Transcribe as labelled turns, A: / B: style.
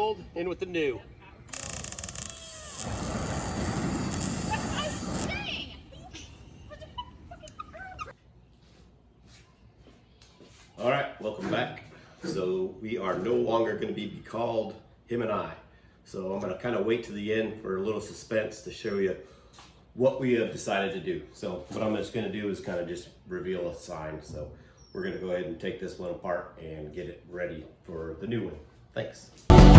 A: old, in with the new. All right, welcome back. So we are no longer going to be called him and I. So I'm going to kind of wait to the end for a little suspense to show you what we have decided to do. So what I'm just going to do is kind of just reveal a sign. So we're going to go ahead and take this one apart and get it ready for the new one. Thanks.